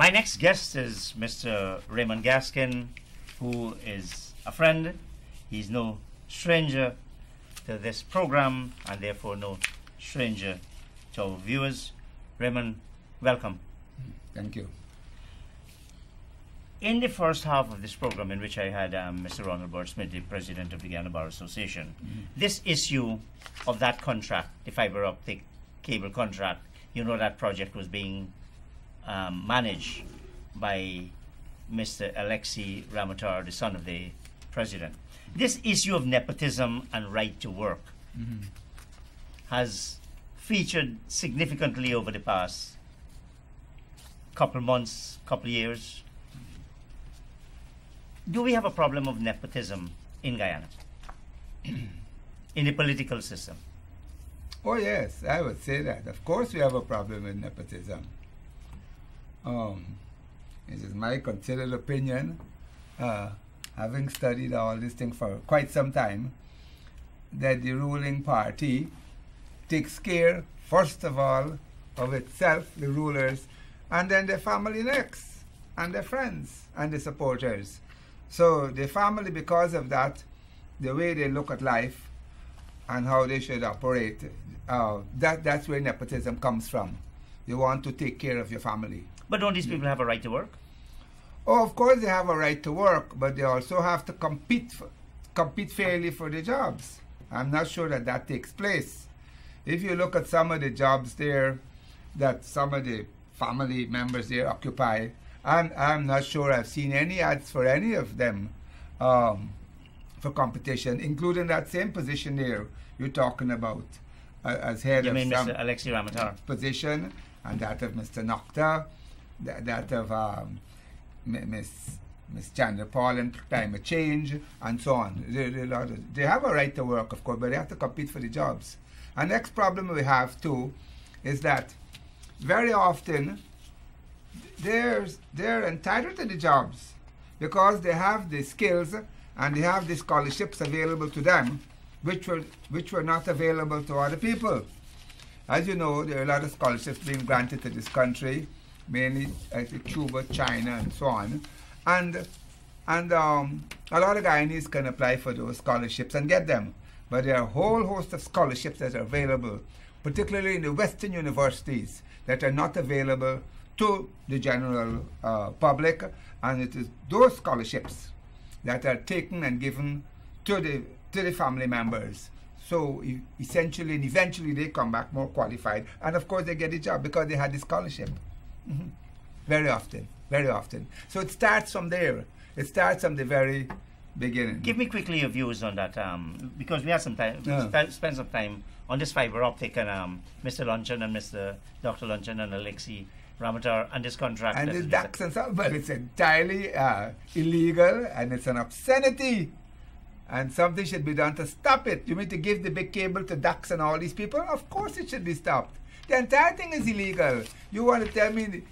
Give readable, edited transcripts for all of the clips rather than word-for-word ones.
My next guest is Mr. Ramon Gaskin, who is a friend. He's no stranger to this program and therefore no stranger to our viewers. Ramon, welcome. Thank you. In the first half of this program, in which I had Mr. Ronald Bird-Smith, the president of the Guyana Bar Association, this issue of that contract, the fiber optic cable contract, you know that project was being managed by Mr. Alexei Ramatar, the son of the president. This issue of nepotism and right to work has featured significantly over the past couple months, couple years. Do we have a problem of nepotism in Guyana, in the political system? Oh yes, I would say that. Of course we have a problem with nepotism. It is my considered opinion, having studied all this thing for quite some time, that the ruling party takes care, first of all, of itself, the rulers, and then their family next, and their friends, and their supporters. So the family, because of that, the way they look at life and how they should operate, that's where nepotism comes from. You want to take care of your family. But don't these people have a right to work? Oh, of course they have a right to work, but they also have to compete fairly for the jobs. I'm not sure that that takes place. If you look at some of the jobs there that some of the family members there occupy, I'm not sure I've seen any ads for any of them for competition, including that same position there you're talking about as head of some Mr. Alexei Ramatar position, and that of Mr. Nokta, that of Miss Chandra Paul in climate change, and so on. They have a right to work, of course, but they have to compete for the jobs. And next problem we have too is that very often they're entitled to the jobs because they have the skills and they have the scholarships available to them, which were not available to other people. As you know, there are a lot of scholarships being granted to this country, mainly Cuba, China, and so on, and a lot of Guyanese can apply for those scholarships and get them. But there are a whole host of scholarships that are available, particularly in the Western universities, that are not available to the general public, and it is those scholarships that are taken and given to the family members. So essentially and eventually they come back more qualified, and of course they get a job because they had the scholarship. Very often. So it starts from there. It starts from the very beginning. Give me quickly your views on that, because we had some time, spend some time on this fiber optic and Mr. Luncheon and Dr. Luncheon and Alexei Ramatar and this contract. And this DAX and stuff, but it's entirely illegal and it's an obscenity. And something should be done to stop it. You mean to give the big cable to DAX and all these people? Of course it should be stopped. The entire thing is illegal. You want to tell me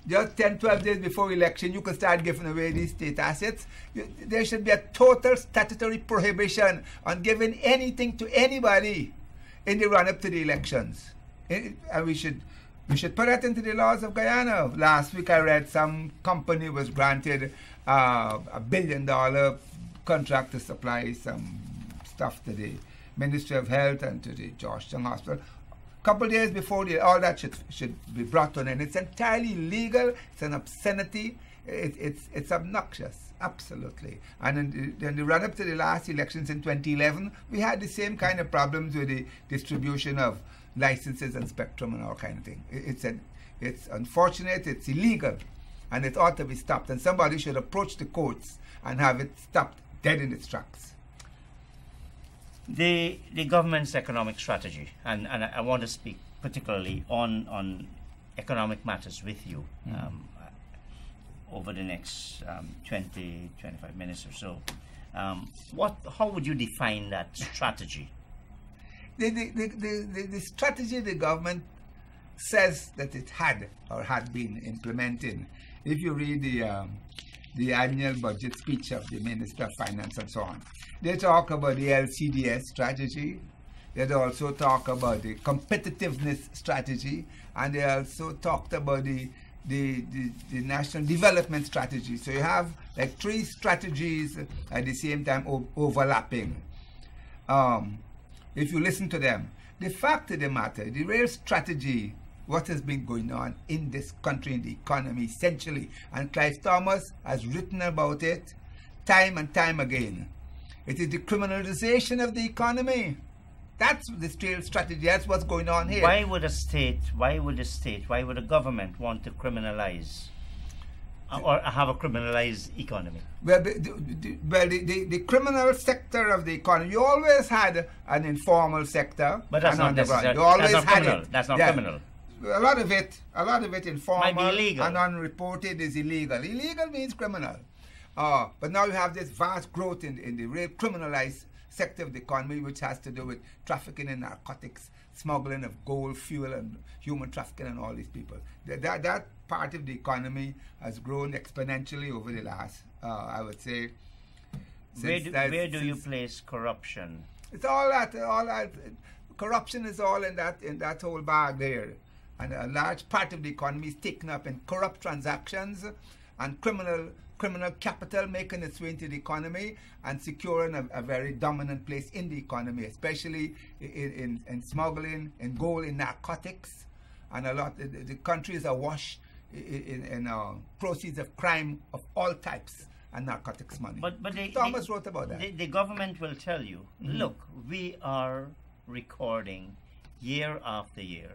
just 10, 12 days before election, you can start giving away these state assets? There should be a total statutory prohibition on giving anything to anybody in the run-up to the elections. And we should put that into the laws of Guyana. Last week I read some company was granted a $1 billion contract to supply some stuff to the Ministry of Health and to the Georgetown Hospital. Couple days before all that should be brought on, and it's entirely illegal. It's an obscenity. It's obnoxious, absolutely. And in the run-up to the last elections in 2011, we had the same kind of problems with the distribution of licenses and spectrum and all kind of thing. It's unfortunate. It's illegal, and it ought to be stopped. And somebody should approach the courts and have it stopped dead in its tracks. The government's economic strategy, and I want to speak particularly on economic matters with you over the next 20, 25 minutes or so. How would you define that strategy? The strategy the government says that it had or had been implementing. If you read the annual budget speech of the Minister of Finance and so on, they talk about the LCDS strategy. They also talk about the competitiveness strategy, and they also talked about the the national development strategy. So you have like 3 strategies at the same time overlapping. If you listen to them, the fact of the matter, the real strategy, what has been going on in this country, in the economy, essentially, and Clive Thomas has written about it time and time again. It is the criminalization of the economy. That's the real strategy. That's what's going on here. Why would a government want to criminalize or have a criminalized economy? Well, the criminal sector of the economy, you always had an informal sector. But that's not necessarily. You always that's not had criminal. it. That's not Yeah. criminal. A lot of it informal Might be illegal. and unreported is illegal. Illegal means criminal. But now you have this vast growth in the real criminalized sector of the economy, which has to do with trafficking in narcotics, smuggling of gold, fuel, and human trafficking, and all these people. That part of the economy has grown exponentially over the last, I would say, Where do you place corruption? It's all that. Corruption is all in that whole bag there, and a large part of the economy is taken up in corrupt transactions and criminal capital making its way into the economy and securing a very dominant place in the economy, especially in smuggling, in gold, in narcotics, and a lot. The country is awash in proceeds of crime of all types and narcotics money. But Thomas wrote about that. The government will tell you, look, we are recording year after year,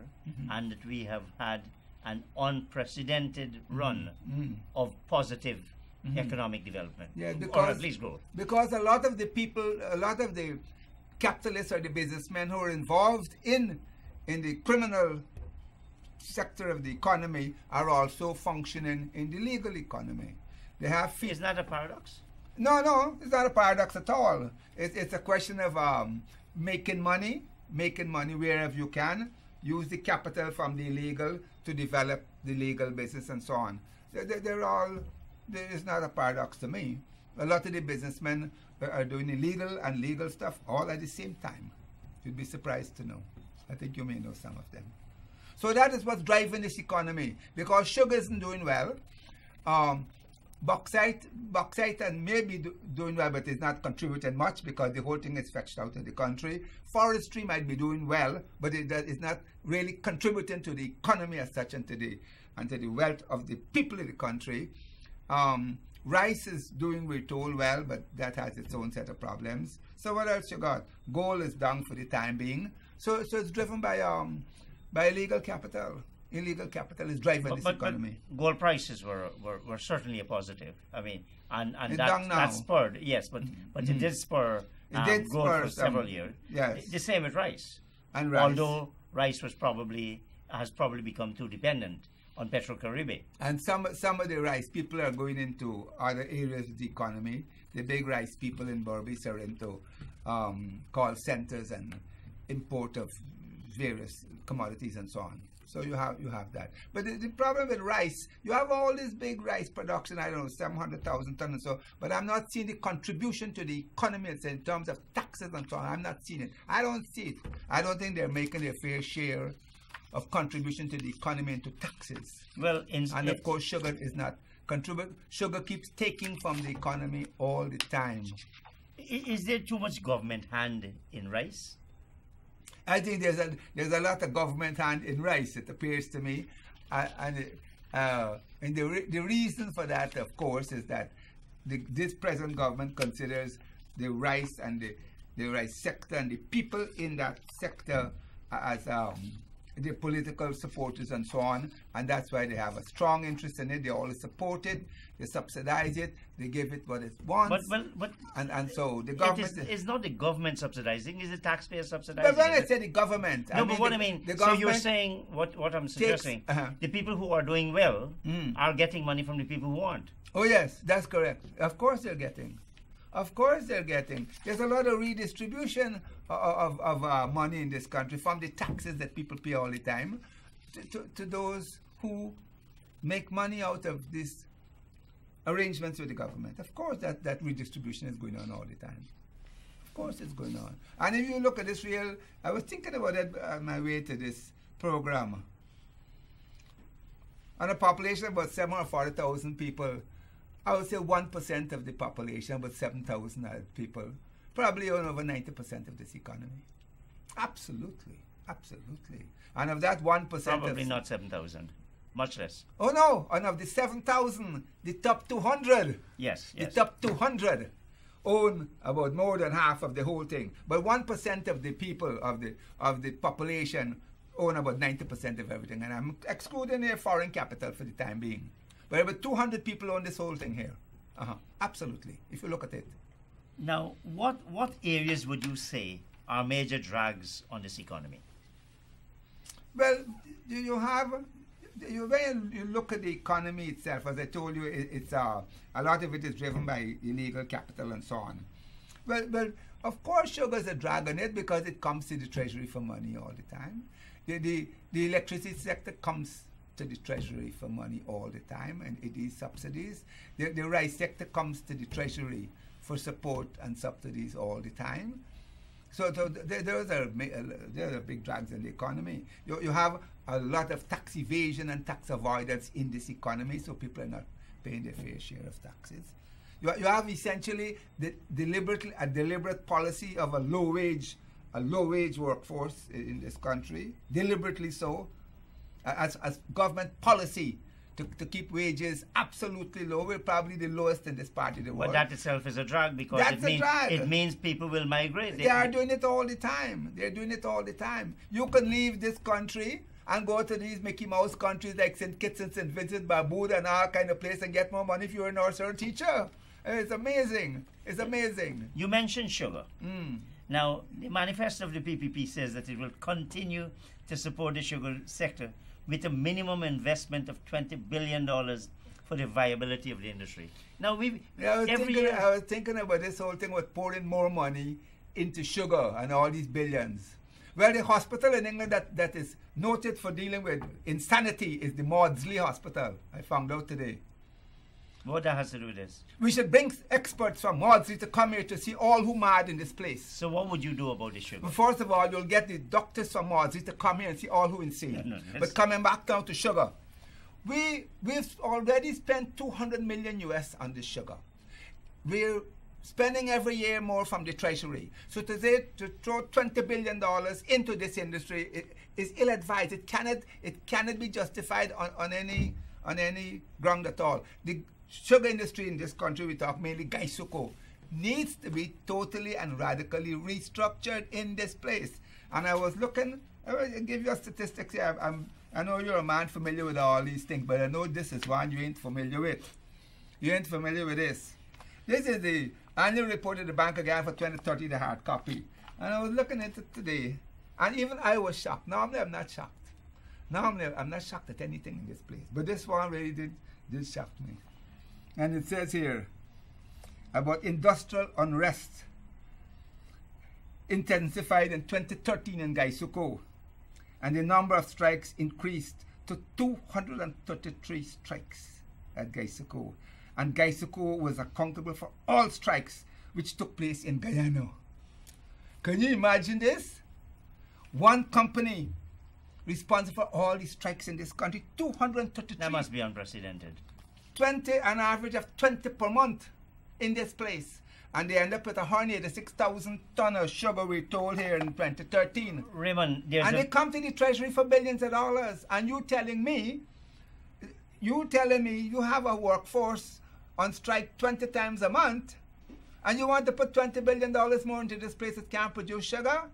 and that we have had an unprecedented run of positive economic development, or at least growth. Because a lot of the people, a lot of the capitalists or the businessmen who are involved in the criminal sector of the economy are also functioning in the legal economy. They have Isn't that a paradox? No, it's not a paradox at all. It's a question of making money wherever you can, use the capital from the illegal to develop the legal business and so on. It's not a paradox to me. A lot of the businessmen are doing illegal and legal stuff all at the same time. You'd be surprised to know. I think you may know some of them. So that is what's driving this economy, because sugar isn't doing well. Bauxite and maybe doing well, but it's not contributing much because the whole thing is fetched out of the country. Forestry might be doing well, but it's not really contributing to the economy as such and to the wealth of the people in the country. Rice is doing, we're told, well, but that has its own set of problems. So what else you got? Gold is down for the time being. So it's driven by illegal capital. Illegal capital is driving this economy. But gold prices were certainly a positive. I mean, and that spurred, yes, but it did spur growth for several years. Yes. The same with rice. And rice. Although rice has probably become too dependent on Petro-Caribbean. And some of the rice people are going into other areas of the economy. The big rice people in Berbice are into call centers and import of various commodities and so on. So you have that. But the problem with rice, you have all this big rice production, I don't know, 700,000 tons or so, but I'm not seeing the contribution to the economy in terms of taxes and so on. I'm not seeing it. I don't see it. I don't think they're making their fair share of contribution to the economy into taxes. Well, and of course, sugar is not contribute. Sugar keeps taking from the economy all the time. Is there too much government hand in rice? I think there's a lot of government hand in rice, it appears to me, and the reason for that, of course, is that this present government considers the rice and the rice sector and the people in that sector as the political supporters and so on, and that's why they have a strong interest in it. They always support it, they subsidize it, they give it what it wants. But and so the government is not the government subsidizing, is the taxpayer subsidizing. But when I say the government, no, but what I mean, so you're saying what I'm suggesting, the people who are doing well are getting money from the people who aren't. Oh yes, that's correct. Of course they're getting. Of course they're getting. There's a lot of redistribution of money in this country from the taxes that people pay all the time to those who make money out of these arrangements with the government. Of course that redistribution is going on all the time. Of course it's going on. And if you look at this I was thinking about it on my way to this program. On a population of about 740,000 people, I would say 1% of the population, about 7,000 people, probably own over 90% of this economy. Absolutely, absolutely. And of that 1%... Probably not 7,000. Much less. Oh no, and of the 7,000, the top 200. Yes, the yes. top 200 own about more than half of the whole thing. But 1% of the people, of the population, own about 90% of everything. And I'm excluding their foreign capital for the time being. But about 200 people own this whole thing here. Absolutely, if you look at it. Now, what areas would you say are major drags on this economy? Well, when you look at the economy itself, as I told you, it's a lot of it is driven by illegal capital and so on. Well, of course, sugar is a drag on it because it comes to the treasury for money all the time. The electricity sector comes to the treasury for money all the time, and it is subsidies. The rice sector comes to the treasury for support and subsidies all the time. So those are big drags in the economy. You have a lot of tax evasion and tax avoidance in this economy, so people are not paying their fair share of taxes. You have essentially a deliberate policy of a low wage workforce in this country, deliberately so, as government policy to keep wages absolutely low. We're probably the lowest in this part of the world. But that itself is a drag because it means people will migrate. They are doing it all the time. They're doing it all the time. You can leave this country and go to these Mickey Mouse countries like St. Kitts and St. Vincent, Barbuda and all kind of place and get more money if you're a nurse or a teacher. It's amazing. It's amazing. You mentioned sugar. Now, the manifesto of the PPP says that it will continue to support the sugar sector with a minimum investment of $20 billion for the viability of the industry. Now, I was thinking about this whole thing with pouring more money into sugar and all these billions. Well, the hospital in England that is noted for dealing with insanity is the Maudsley Hospital, I found out today. What that has to do with this? We should bring experts from Maudsley to come here to see all who mad in this place. So what would you do about the sugar? Well, first of all, you'll get the doctors from Maudsley to come here and see all who insane. But coming back down to sugar, we've already spent $200 million US on this sugar. We're spending every year more from the treasury. So to throw $20 billion into this industry is ill-advised. It cannot be justified on any ground at all. The sugar industry in this country, we talk mainly Gaisuko, needs to be totally and radically restructured in this place. And I was looking, I will give you a statistics here. I know you're a man familiar with all these things, but I know this is one you ain't familiar with. You ain't familiar with this. This is the annual report of the Bank of Ghana for 2030, the hard copy. And I was looking at it today, and even I was shocked. Normally, I'm not shocked. Normally, I'm not shocked at anything in this place. But this one really did shock me. And it says here about industrial unrest intensified in 2013 in Gaisuko. And the number of strikes increased to 233 strikes at Gaisuko. And Gaisuko was accountable for all strikes which took place in Guyana. Can you imagine this? One company responsible for all the strikes in this country, 233. That must be unprecedented. An average of 20 per month in this place. And they end up with a 186,000 ton of sugar, we're told here in 2013. Ramon, they come to the treasury for billions of dollars. And you telling me you have a workforce on strike 20 times a month, and you want to put $20 billion more into this place that can't produce sugar?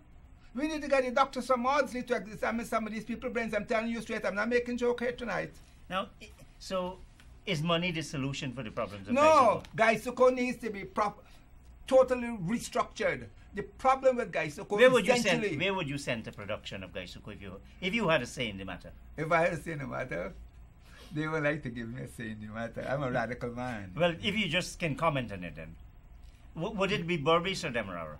We need to get the doctors from Maudsley to examine some of these people's brains. I'm telling you straight, I'm not making a joke here tonight. Now, so is money the solution for the problems of No, Gaisuko needs to be totally restructured. The problem with Gaisuko where would you send the production of Gaisuko if you had a say in the matter? If I had a say in the matter, they would like to give me a say in the matter. I'm a radical man. Well, if you just can comment on it then. Would it be Berbice or Demerara?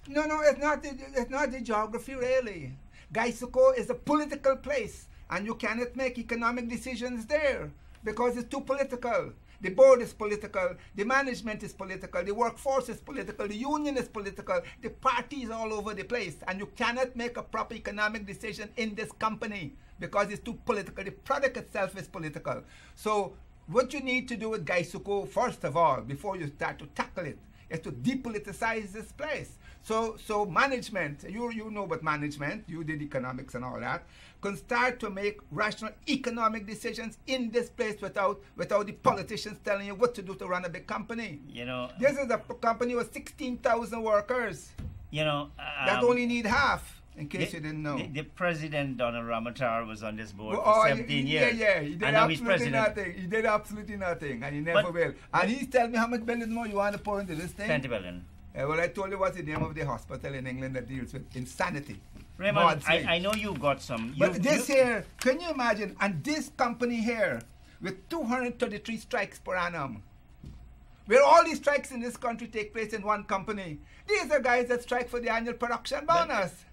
No, it's not the geography really. Gaisuko is a political place, and you cannot make economic decisions there because it's too political. The board is political, the management is political, the workforce is political, the union is political, the party is all over the place, and you cannot make a proper economic decision in this company. because it's too political. The product itself is political. So what you need to do with Gaisuko, first of all, before you start to tackle it, is to depoliticize this place. So management, you know about management, you did economics and all that, can start to make rational economic decisions in this place without the politicians telling you what to do to run a big company. You know, this is a company with 16,000 workers. You know, that only need half. In case you didn't know, the president Donald Ramatar was on this board for 17 years. Yeah, he did and now he's absolutely president. nothing. He did absolutely nothing, and he never will. And he's telling me how much billion more you want to pour into this thing. 20 billion. Well, I told you what's the name of the hospital in England that deals with insanity. Raymond, I know you got some. But this here, can you imagine? And this company here, with 233 strikes per annum, where all these strikes in this country take place in one company. These are guys that strike for the annual production bonus.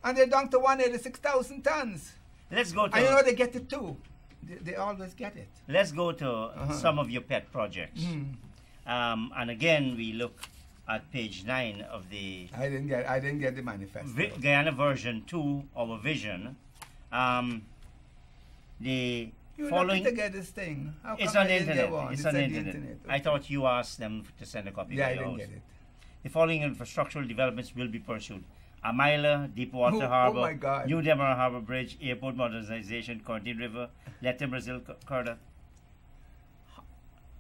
And they're down to 186,000 tons. Let's go to... And you know they get it too. They always get it. Let's go to some of your pet projects. And again, we look at page 9 of the... I didn't get the manifesto. Guyana version 2, our vision. The following... to get this thing. It's on the internet. It's on the internet. Okay. I thought you asked them to send a copy. Yeah, I didn't get it. The following infrastructural developments will be pursued. Amila, Deepwater Harbor, New Demerara Harbor Bridge, Airport Modernization, Quarantine River, Latin Brazil Corridor.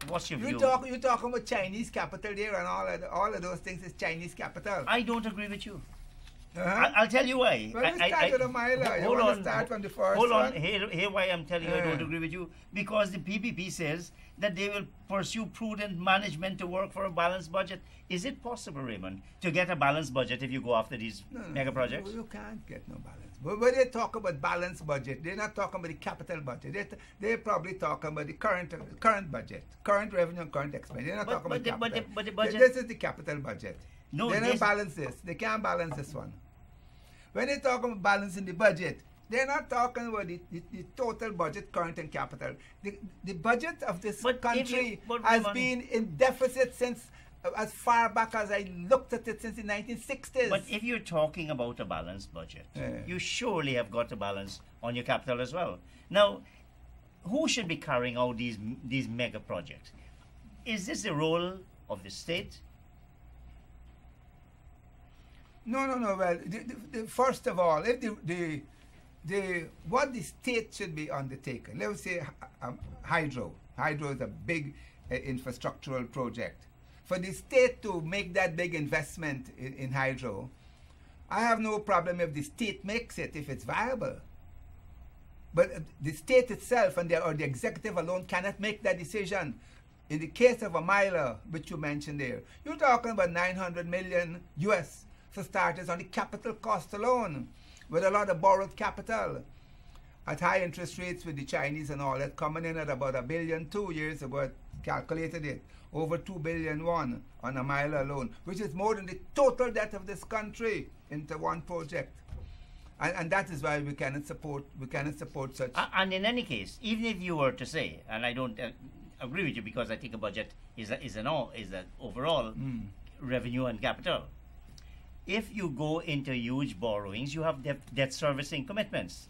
What's your view? You're talking about Chinese capital there, and all of those things is Chinese capital. I don't agree with you. I'll tell you why. Well, we start with Amila. You want to start from the first one? Hold on. Here why I'm telling you I don't agree with you. Because the PPP says that they will pursue prudent management to work for a balanced budget. Is it possible, Raymond, to get a balanced budget if you go after these mega projects? You can't get no balance. But when they talk about balanced budget, they're not talking about the capital budget. They're probably talking about the current budget, current revenue and current expense. They're not talking about capital. But the budget... This is the capital budget. No, they don't balance this. They can't balance this one. When they talk about balancing the budget, they're not talking about the total budget, current and capital. The budget of this country has been in deficit since as far back as I looked at it since the 1960s. But if you're talking about a balanced budget, you surely have got a balance on your capital as well. Now, who should be carrying out these mega projects? Is this the role of the state? No. Well, first of all, if what the state should be undertaking, let's say hydro. Hydro is a big infrastructural project. For the state to make that big investment in hydro, I have no problem if the state makes it, if it's viable. But the state itself or the executive alone cannot make that decision. In the case of Amila, which you mentioned there, you're talking about 900 million US for starters on the capital cost alone, with a lot of borrowed capital at high interest rates with the Chinese and all that, coming in at about $1 billion 2 years ago. I calculated it, over $2 billion on Amila alone, which is more than the total debt of this country into one project. And that is why we cannot support such. And in any case, even if you were to say, and I don't agree with you because I think a budget is an overall revenue and capital. If you go into huge borrowings, you have debt servicing commitments,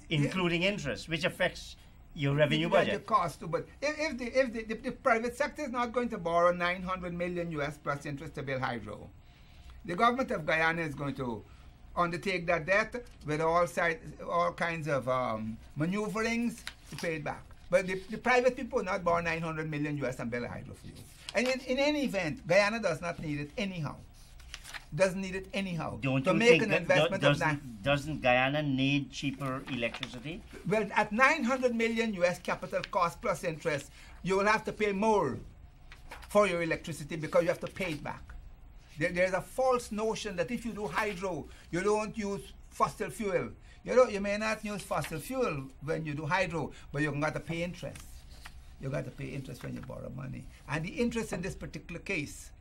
including interest, which affects your revenue budget. The cost too, but if the private sector is not going to borrow 900 million US plus interest to build hydro, the government of Guyana is going to undertake that debt with all kinds of maneuverings to pay it back. But the private people will not borrow 900 million US and build a hydro for you. And in any event, Guyana does not need it anyhow. Doesn't need it anyhow. To make an investment of that. Doesn't Guyana need cheaper electricity? Well, at 900 million US capital cost plus interest, you will have to pay more for your electricity because you have to pay it back. There's a false notion that if you do hydro, you don't use fossil fuel. You may not use fossil fuel when you do hydro, but you've got to pay interest. You've got to pay interest when you borrow money. And the interest in this particular case,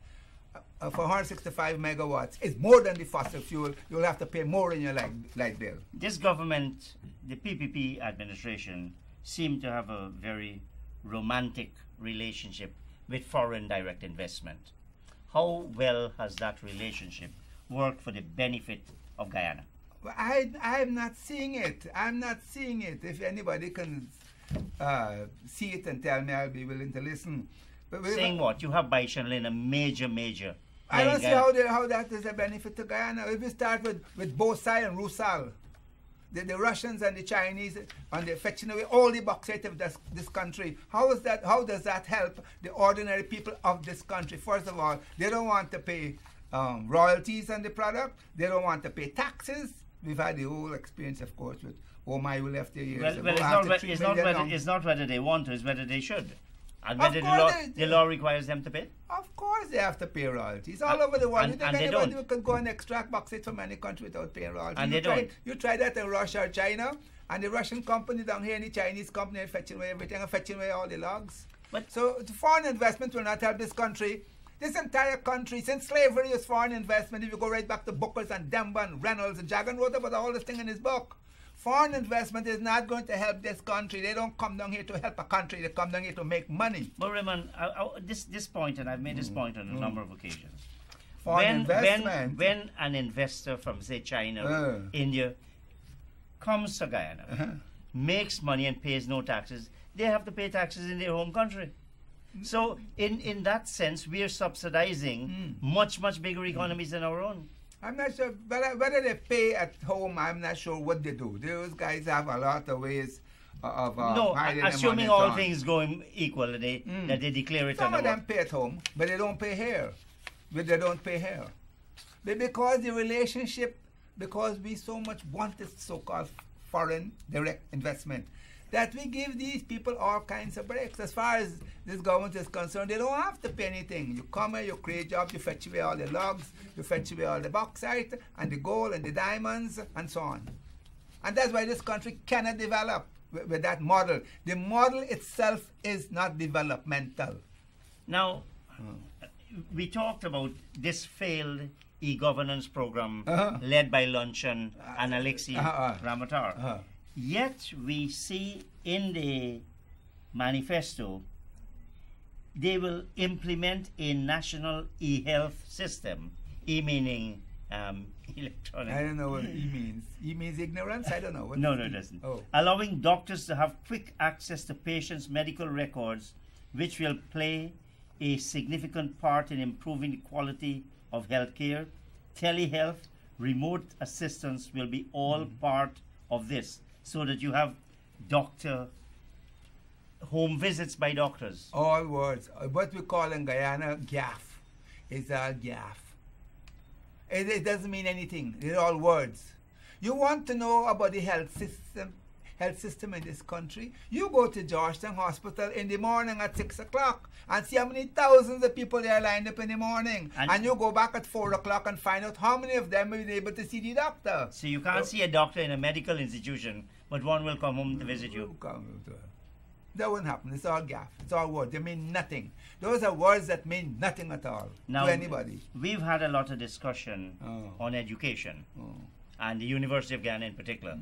for 165 megawatts, is more than the fossil fuel. You'll have to pay more in your light bill. This government, the PPP administration, seem to have a very romantic relationship with foreign direct investment. How well has that relationship worked for the benefit of Guyana? I'm not seeing it. I'm not seeing it. If anybody can see it and tell me, I'll be willing to listen. But Saying what? You have bichannel in a major. I don't see how that is a benefit to Guyana. If we start with Bosai and Rusal, the Russians and the Chinese, and they're fetching away all the bauxite of this country. How does that help the ordinary people of this country? First of all, they don't want to pay royalties on the product. They don't want to pay taxes. We've had the whole experience, of course, with Omai who left here years ago. It's not whether they want to, it's whether they should. And whether the law requires them to pay? Of course they have to pay royalties. All over the world. You think and anybody can go and extract bauxite from any country without paying royalties? And they don't. You try that in Russia or China, and the Russian company down here and the Chinese company are fetching away everything and fetching away all the logs. So the foreign investment will not help this country. This entire country, since slavery, is foreign investment. If you go right back to Booker's and Demba and Reynolds, and Jagan wrote about all this thing in his book. Foreign investment is not going to help this country. They don't come down here to help a country. They come down here to make money. But Ramon, this point, and I've made this point on a number of occasions. Foreign investment. When an investor from, say, China, India, comes to Guyana, makes money and pays no taxes, they have to pay taxes in their home country. So in that sense, we are subsidizing much bigger economies than our own. I'm not sure whether they pay at home. I'm not sure what they do. Those guys have a lot of ways of hiding assuming them on all things going equal, that they declare it. Some of them pay at home, but they don't pay here. But they don't pay here. But because the relationship, because we so much want this so-called foreign direct investment, that we give these people all kinds of breaks. As far as this government is concerned, they don't have to pay anything. You come here, you create jobs, you fetch away all the logs, you fetch away all the bauxite and the gold and the diamonds and so on. And that's why this country cannot develop with that model. The model itself is not developmental. Now, we talked about this failed e-governance program led by Luncheon and Alexei Ramatar. Yet we see in the manifesto they will implement a national e-health system. E meaning electronic. I don't know what E means. E means ignorance? I don't know. No, it doesn't. Allowing doctors to have quick access to patients' medical records, which will play a significant part in improving the quality of healthcare. Telehealth, remote assistance will be all part of this, so that you have home visits by doctors. All words. What we call in Guyana gaff. It's all gaff. It doesn't mean anything. They're all words. You want to know about the health system in this country? You go to Georgetown Hospital in the morning at 6 o'clock and see how many thousands of people there are lined up in the morning. And you go back at 4 o'clock and find out how many of them will be able to see the doctor. So you can't see a doctor in a medical institution, but one will come home to visit you. That won't happen. It's all gaff. It's all words. They mean nothing. Those are words that mean nothing at all to anybody. We've had a lot of discussion on education, and the University of Ghana in particular.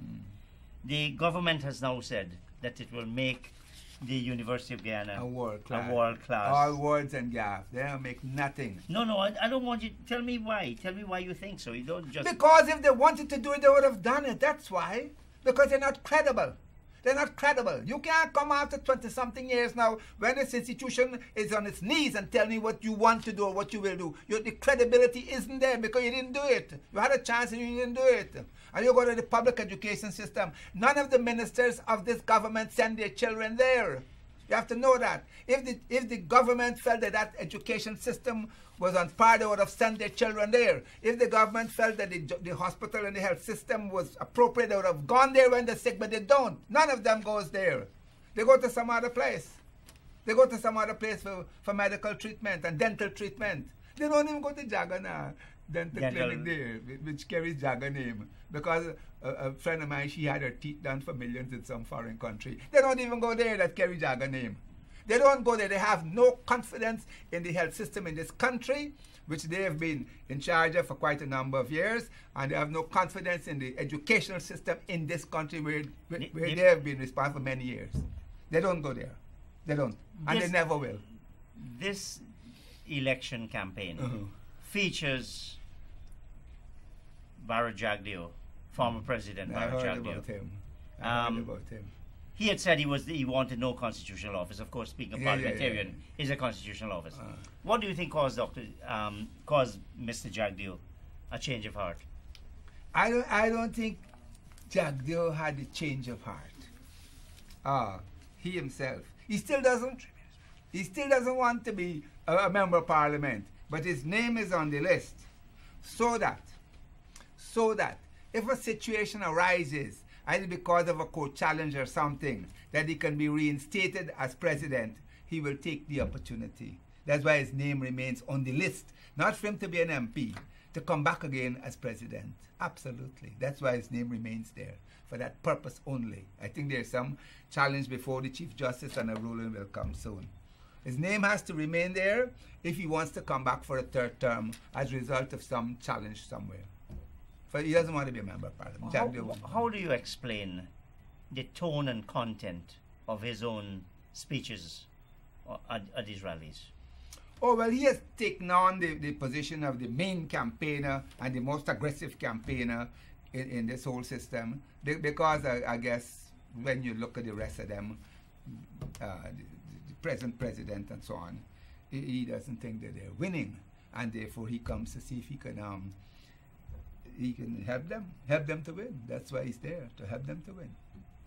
The government has now said that it will make the University of Ghana a world class. All words and gaff. They don't make nothing. No, I don't want you. Tell me why. Tell me why you think so. You don't just. Because if they wanted to do it, they would have done it. That's why. Because they're not credible. They're not credible. You can't come after 20-something years now when this institution is on its knees and tell me what you want to do or what you will do. The credibility isn't there because you didn't do it. You had a chance and you didn't do it. And you go to the public education system. None of the ministers of this government send their children there. You have to know that. If the government felt that education system was on par, they would have sent their children there. If the government felt that the hospital and the health system was appropriate, they would have gone there when they're sick, but they don't. None of them goes there. They go to some other place. They go to some other place for medical treatment and dental treatment. They don't even go to Jagana dental clinic there, which carries Jaga name. Because a friend of mine, she had her teeth done for millions in some foreign country. They don't even go there that carry Jaga name. They don't go there. They have no confidence in the health system in this country, which they have been in charge of for quite a number of years, and they have no confidence in the educational system in this country where they have been responsible for many years. They don't go there. They don't. And they never will. This election campaign features Bharat Jagdeo former President I heard Jagdeo. about him. I heard Um, about him. He had said he wanted no constitutional office. Of course, speaking of parliamentarian is a constitutional office. What do you think caused Mr. Jagdeo a change of heart? I don't think Jagdeo had a change of heart. He himself, he still doesn't want to be a member of parliament, but his name is on the list, so that if a situation arises, either because of a court challenge or something, that he can be reinstated as president, he will take the opportunity. That's why his name remains on the list, not for him to be an MP, to come back again as president. Absolutely. That's why his name remains there, for that purpose only. I think there's some challenge before the Chief Justice and a ruling will come soon. His name has to remain there if he wants to come back for a third term as a result of some challenge somewhere. But he doesn't want to be a member of parliament. How do you explain the tone and content of his own speeches at these rallies? Oh, well, he has taken on the position of the main campaigner and the most aggressive campaigner in this whole system, because I guess when you look at the rest of them, the present president and so on, he doesn't think that they're winning, and therefore he comes to see if he can help them to win. That's why he's there, to help them to win.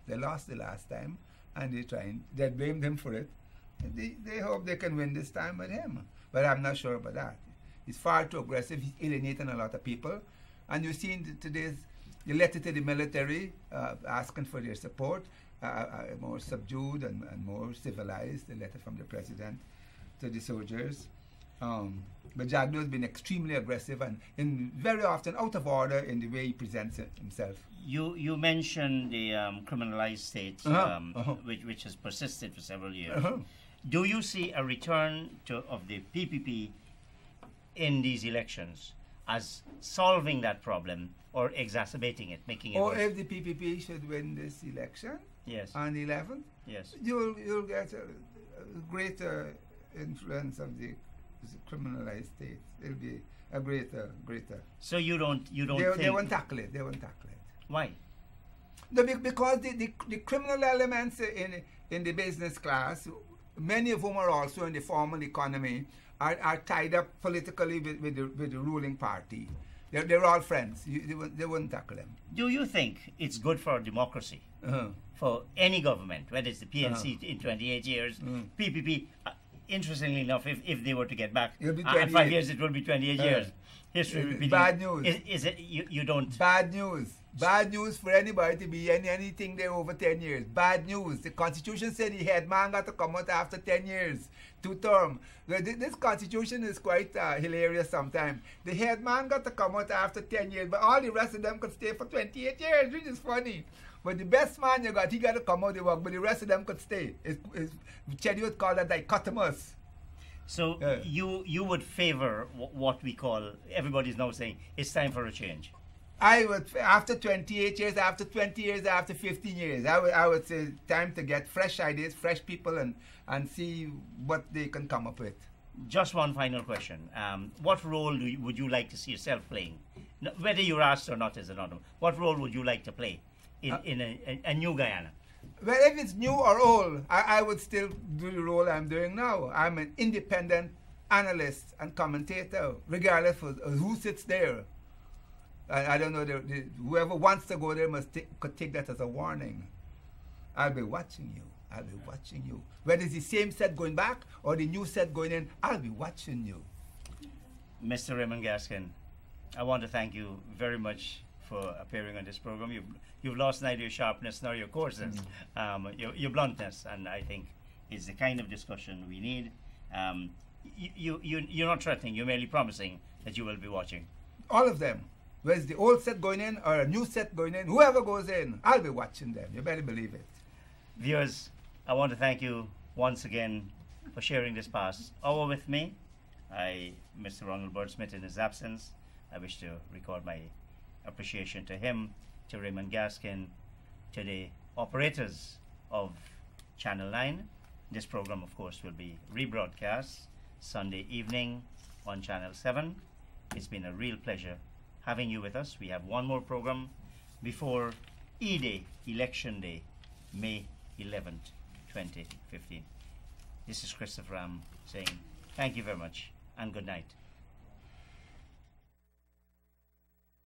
They lost the last time, and they blamed him for it. They hope they can win this time with him, but I'm not sure about that. He's far too aggressive. He's alienating a lot of people, and you've seen today's the letter to the military asking for their support, more subdued and more civilized. The letter from the president to the soldiers. But Jagdeo has been extremely aggressive and very often out of order in the way he presents himself. You mentioned the criminalized state, which has persisted for several years. Do you see a return of the PPP in these elections as solving that problem or exacerbating it, making it worse? If the PPP should win this election, yes, on the 11th, yes, you'll get a greater influence of the criminalized states. It'll be a greater. So you don't they won't tackle it. They won't tackle it. Why? No, because the criminal elements in the business class, many of whom are also in the formal economy, are tied up politically with the ruling party. They're all friends. They wouldn't tackle them. Do you think it's good for democracy, for any government, whether it's the PNC in 28 years, PPP, interestingly enough, if they were to get back, in 5 years it will be 28 years. History will be bad news. Is it you don't? Bad news. Bad news for anybody to be anything there over 10 years. Bad news. The Constitution said the head man got to come out after 10 years, 2 term. This Constitution is quite hilarious sometimes. The head man got to come out after 10 years, but all the rest of them could stay for 28 years, which is funny. But the best man you got, he got to come out the work, but the rest of them could stay. Chedi would call that dichotomous. So you would favor what we call, everybody's now saying, it's time for a change. I would, after 28 years, after 20 years, after 15 years, I would say time to get fresh ideas, fresh people, and see what they can come up with. Just one final question. What role would you like to see yourself playing? Whether you're asked or not is another. What role would you like to play in a new Guyana? Well, if it's new or old, I would still do the role I'm doing now. I'm an independent analyst and commentator, regardless of who sits there. I don't know, whoever wants to go there could take that as a warning. I'll be watching you. I'll be watching you. Whether it's the same set going back or the new set going in, I'll be watching you. Mr. Raymond Gaskin, I want to thank you very much for appearing on this program. You've lost neither your sharpness nor your coarseness, your bluntness, and I think it's the kind of discussion we need. You're not threatening, you're merely promising that you will be watching. All of them. Whether it's the old set going in or a new set going in, whoever goes in, I'll be watching them. You better believe it. Viewers, I want to thank you once again for sharing this past hour with me. Mr. Ronald Bird-Smith in his absence, I wish to record my appreciation to him, to Raymond Gaskin, to the operators of Channel 9. This program, of course, will be rebroadcast Sunday evening on Channel 7. It's been a real pleasure having you with us. We have one more program before E-Day, Election Day, May 11th, 2015. This is Christopher Ram saying thank you very much and good night.